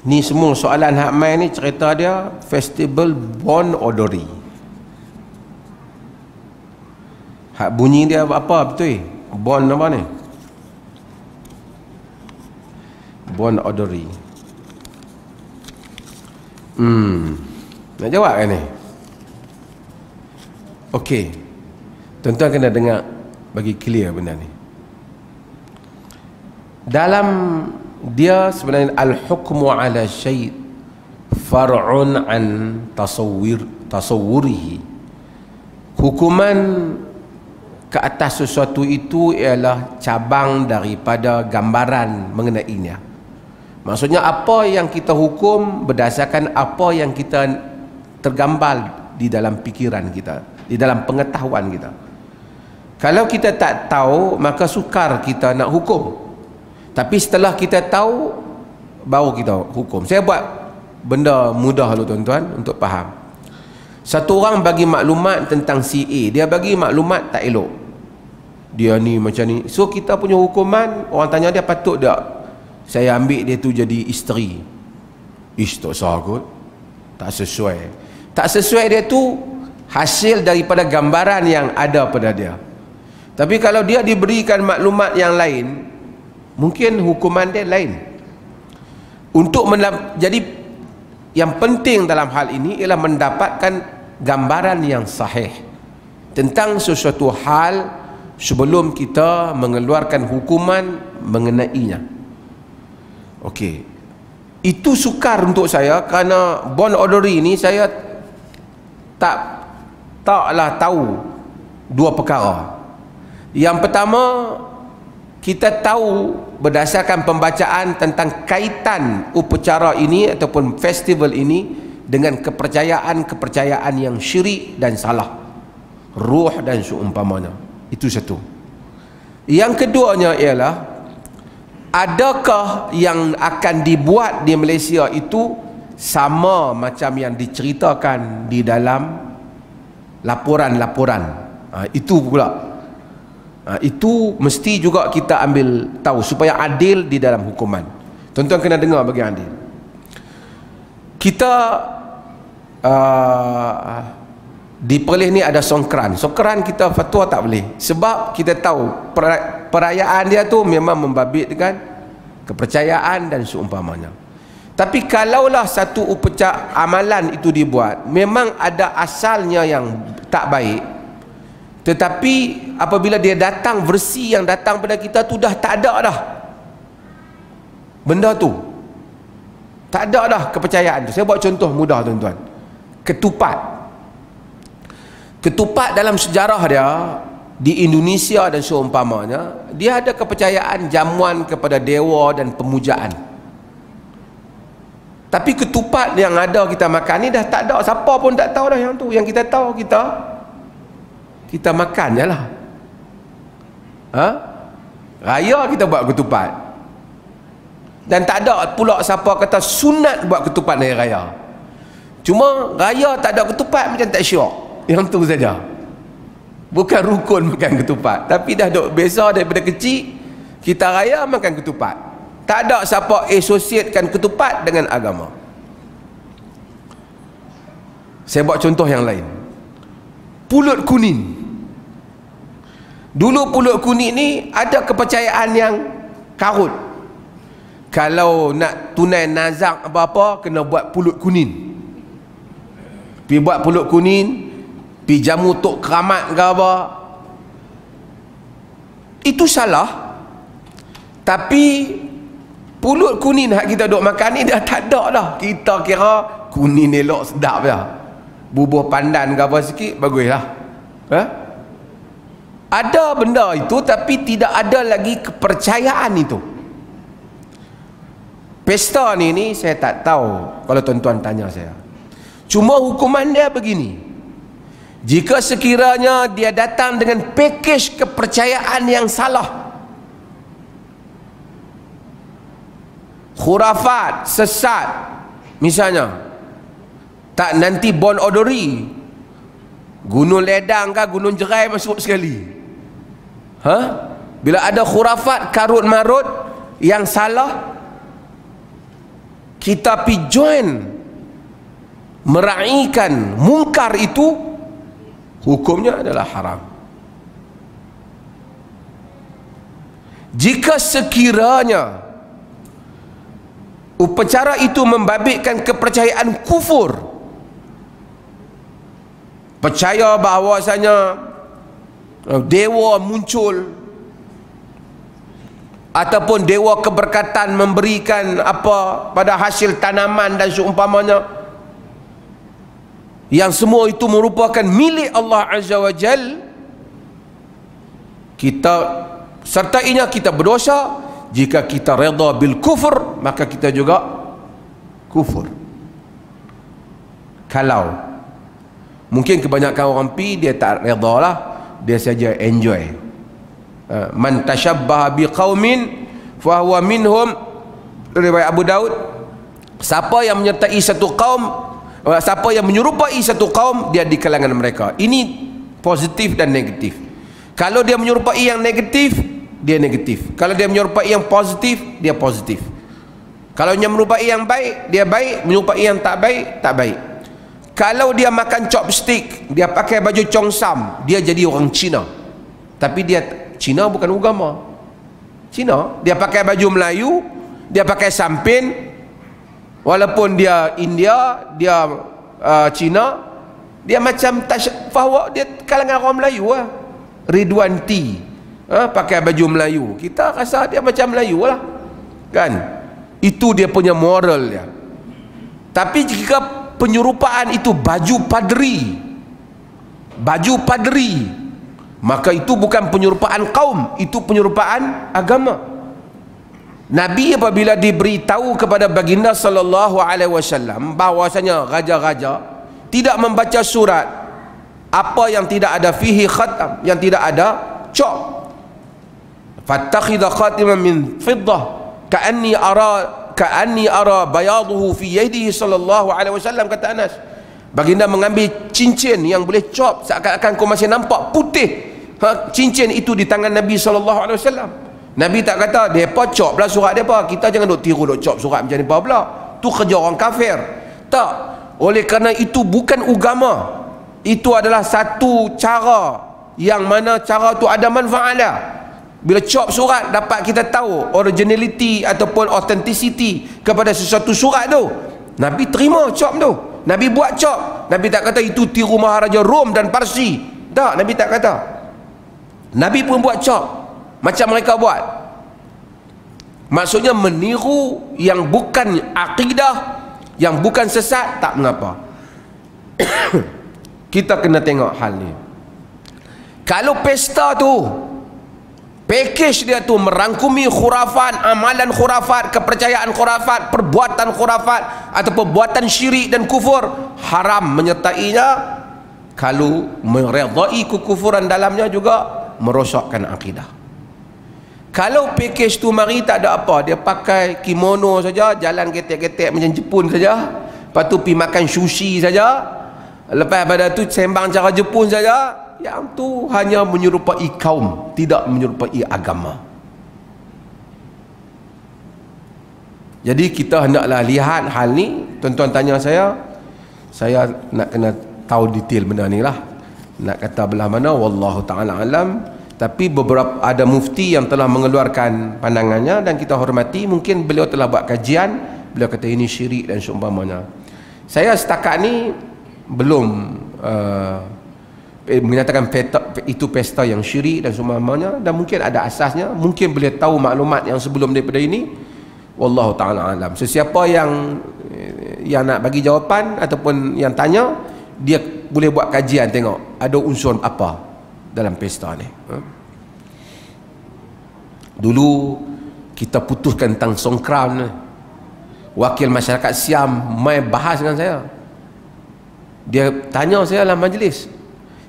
Ni semua soalan hak mai ni cerita dia festival Bon Odori. Hak bunyi dia apa betul? Bon apa ni? Bon Odori. Nak jawab kan ni? Okey. Tuan-tuan kena dengar bagi clear benda ni. Dalam dia sebenarnya al-hukmu ala syai' far'un an tasawwurihi. Hukuman ke atas sesuatu itu ialah cabang daripada gambaran mengenainya. Maksudnya apa yang kita hukum berdasarkan apa yang kita tergambar di dalam pikiran kita, di dalam pengetahuan kita. Kalau kita tak tahu, maka sukar kita nak hukum. Tapi setelah kita tahu, baru kita hukum. Saya buat benda mudah dulu tuan-tuan untuk faham. Satu orang bagi maklumat tentang si A, dia bagi maklumat tak elok, dia ni macam ni. So kita punya hukuman, orang tanya dia, patut tak saya ambil dia tu jadi isteri? Ish, tak sah kot, tak sesuai. Tak sesuai dia tu hasil daripada gambaran yang ada pada dia. Tapi kalau dia diberikan maklumat yang lain, mungkin hukuman dia lain. Jadi yang penting dalam hal ini ialah mendapatkan gambaran yang sahih tentang sesuatu hal sebelum kita mengeluarkan hukuman mengenainya. Okey. Itu sukar untuk saya kerana Bon Odori ni saya taklah tahu dua perkara. Yang pertama, kita tahu berdasarkan pembacaan tentang kaitan upacara ini ataupun festival ini dengan kepercayaan yang syirik dan salah, ruh dan seumpamanya. Itu satu. Yang keduanya ialah, adakah yang akan dibuat di Malaysia itu sama macam yang diceritakan di dalam laporan-laporan? Itu pula. Itu mesti juga kita ambil tahu supaya adil di dalam hukuman. Tuan-tuan kena dengar bagi adil. Kita di Perlis ni ada Songkran. Songkran kita fatwa tak boleh, sebab kita tahu perayaan dia tu memang membabitkan kepercayaan dan seumpamanya. Tapi kalaulah satu upacara amalan itu dibuat, memang ada asalnya yang tak baik, tetapi apabila dia datang, versi yang datang pada kita tu dah tak ada dah benda tu, tak ada dah kepercayaan tu. Saya buat contoh mudah tuan-tuan. Ketupat dalam sejarah dia di Indonesia dan seumpamanya, dia ada kepercayaan jamuan kepada dewa dan pemujaan. Tapi ketupat yang ada kita makan ni dah tak ada, siapa pun tak tahu dah yang tu. Yang kita tahu, kita makan je lah. Raya kita buat ketupat, dan tak ada pula siapa kata sunat buat ketupat hari raya. Cuma raya tak ada ketupat macam tak syok. Yang tu saja. Bukan rukun makan ketupat, tapi dah duk biasa daripada kecil kita raya makan ketupat. Tak ada siapa associatekan ketupat dengan agama. Saya buat contoh yang lain. Pulut kuning. Dulu pulut kuning ni ada kepercayaan yang karut. Kalau nak tunai nazak apa-apa, kena buat pulut kuning. Pergi buat pulut kuning, pergi jamu tok keramat ke apa. Itu salah. Tapi pulut kuning hak kita duk makan ni dah tak ada dah. Kita kira kuning elok sedap je. Bubuh pandan ke apa sikit, baguslah. Ada benda itu, tapi tidak ada lagi kepercayaan itu. Pesta ni saya tak tahu kalau tuan-tuan tanya saya. Cuma hukuman dia begini. Jika sekiranya dia datang dengan pakej kepercayaan yang salah, khurafat, sesat, misalnya tak nanti Bon Odori, Gunung Ledang ke Gunung Jerai masuk sekali. Bila ada khurafat karut marut yang salah, kita pi join meraihkan mungkar, itu hukumnya adalah haram. Jika sekiranya upacara itu membabitkan kepercayaan kufur, percaya bahawasanya dewa muncul ataupun dewa keberkatan memberikan apa pada hasil tanaman dan seumpamanya, yang semua itu merupakan milik Allah Azza wa Jal, kita sertainya kita berdosa. Jika kita redha bil kufur, maka kita juga kufur. Kalau mungkin kebanyakan orang dia tak redha lah, dia saja enjoy. Man tashabbaha biqaumin fahuwa minhum, riwayat Abu Daud. Siapa yang menyertai satu kaum, siapa yang menyerupai satu kaum, dia di kalangan mereka. Ini positif dan negatif. Kalau dia menyerupai yang negatif, dia negatif. Kalau dia menyerupai yang positif, dia positif. Kalau dia menyerupai yang baik, dia baik. Menyerupai yang tak baik, tak baik. Kalau dia makan chopstick, dia pakai baju chongsam, dia jadi orang Cina. Tapi dia Cina bukan agama. Cina, dia pakai baju Melayu, dia pakai sampin, walaupun dia India, dia Cina, dia macam fahawa dia kalangan orang Melayu lah. Ridwan T, pakai baju Melayu, kita rasa dia macam Melayu lah, kan? Itu dia punya moral dia. Tapi jika penyerupaan itu baju padri, maka itu bukan penyerupaan kaum, itu penyerupaan agama. Nabi apabila diberitahu kepada baginda sallallahu alaihi wasallam bahwasanya raja-raja tidak membaca surat apa yang tidak ada fihi khatam, yang tidak ada cop, fattakhidha khatiman min fiddah ka'anni ara bayaduhu fi yadihi sallallahu alaihi wasallam, kata Anas. Baginda mengambil cincin yang boleh cop, seakan-akan kau masih nampak putih cincin itu di tangan Nabi sallallahu alaihi wasallam. Nabi tak kata depa cop lah surat depa, kita jangan duk tiru duk cop surat macam depa pula, tu kerja orang kafir. Tak, oleh kerana itu bukan agama, itu adalah satu cara yang mana cara tu ada manfaatnya. Bila cop surat, dapat kita tahu originality ataupun authenticity kepada sesuatu surat tu. Nabi terima cop tu, Nabi buat cop. Nabi tak kata itu tiru Maharaja Rom dan Parsi, tak, Nabi tak kata. Nabi pun buat cop macam mereka buat. Maksudnya meniru yang bukan akidah, yang bukan sesat, tak mengapa. Kita kena tengok hal ni. Kalau pesta tu package dia tu merangkumi khurafat, amalan khurafat, kepercayaan khurafat, perbuatan khurafat atau perbuatan syirik dan kufur, haram menyertainya. Kalau meredai kekufuran dalamnya juga merosakkan akidah. Kalau package tu mari tak ada apa, dia pakai kimono saja, jalan getek-getek macam Jepun saja, lepas tu pergi makan sushi saja, lepas pada tu sembang cara Jepun saja, yang tu hanya menyerupai kaum, tidak menyerupai agama. Jadi kita hendaklah lihat hal ni. Tuan-tuan tanya saya nak kena tahu detail benda ni lah, nak kata belah mana, wallahu ta'ala alam. Tapi beberapa ada mufti yang telah mengeluarkan pandangannya dan kita hormati. Mungkin beliau telah buat kajian, beliau kata ini syirik dan seumpamanya. Saya setakat ni belum menyatakan itu pesta yang syirik dan seumpamanya, dan mungkin ada asasnya. Mungkin beliau tahu maklumat yang sebelum daripada ini, wallahu ta'ala alam. Sesiapa yang nak bagi jawapan ataupun yang tanya, dia boleh buat kajian, tengok ada unsur apa dalam pesta ni. Dulu kita putuskan tentang Songkran, wakil masyarakat Siam mai bahas dengan saya. Dia tanya saya dalam majlis,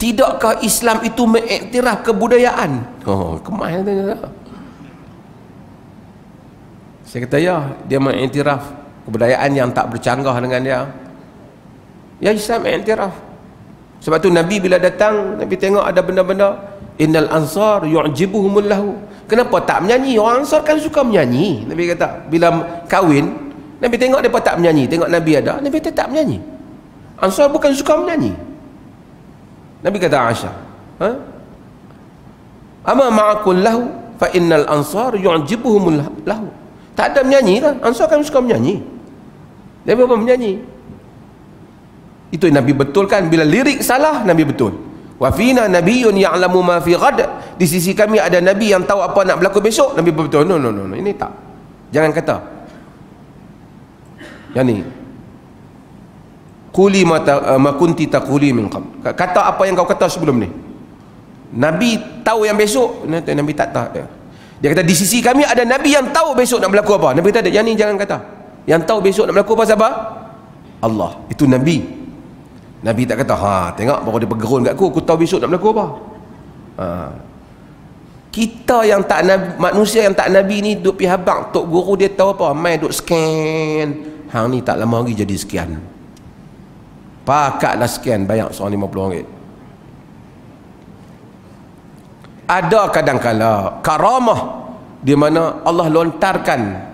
tidakkah Islam itu mengiktiraf kebudayaan? Oh, kemana tanya saya. Saya kata ya, dia mengiktiraf kebudayaan yang tak bercanggah dengan dia. Ya, Islam mengiktiraf. Sebab tu Nabi bila datang, Nabi tengok ada benda-benda, innal ansar yu'jibuhumul lahu. Kenapa tak menyanyi? Orang Ansar kan suka menyanyi. Nabi kata bila kahwin, Nabi tengok mereka tak menyanyi, tengok Nabi ada, Nabi tak menyanyi. Ansar bukan suka menyanyi. Nabi kata Aisyah, ama ma'akul lahu fa innal ansar yu'jibuhumul lahu. Tak ada menyanyi lah, Ansar kan suka menyanyi. Nabi apa menyanyi? Itu Nabi betulkan. Bila lirik salah, Nabi betul. Wa fina nabiyyun ya'lamu ma fi ghad. Di sisi kami ada Nabi yang tahu apa nak berlaku besok. Nabi betul. No. Ini tak. Jangan kata. Yang ni. Quli ma kunti taquli min qabl. Kata apa yang kau kata sebelum ni. Nabi tahu yang besok. Nabi tak tahu. Dia kata di sisi kami ada Nabi yang tahu besok nak berlaku apa. Nabi kata, yang ni jangan kata. Yang tahu besok nak berlaku apa siapa? Allah. Itu Nabi. Nabi tak kata, tengok baru dia bergerun kat aku tahu besok nak berlaku apa. Kita yang tak Nabi, manusia yang tak Nabi ni duk pergi habaq tok guru dia tahu apa, main duk scan. Hang ni tak lama lagi jadi sekian. Pakatlah sekian, bayar seorang RM50. Ada kadang-kala karamah di mana Allah lontarkan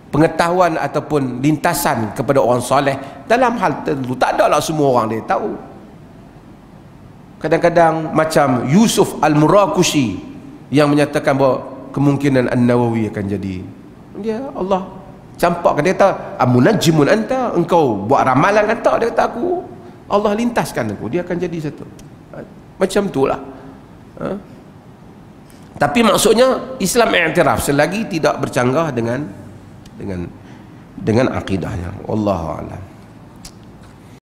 pengetahuan ataupun lintasan kepada orang soleh dalam hal tertentu. Tak adalah semua orang dia tahu. Kadang-kadang macam Yusuf Al-Murakushi yang menyatakan bahawa kemungkinan An-Nawawi akan jadi. Dia Allah campakkan, dia kata amunajjimun anta, engkau buat ramalan kata, dia kata aku Allah lintaskan aku, dia akan jadi satu. Macam itulah. Tapi maksudnya Islam i'tiraf selagi tidak bercanggah dengan akidahnya. Wallahu a'lam.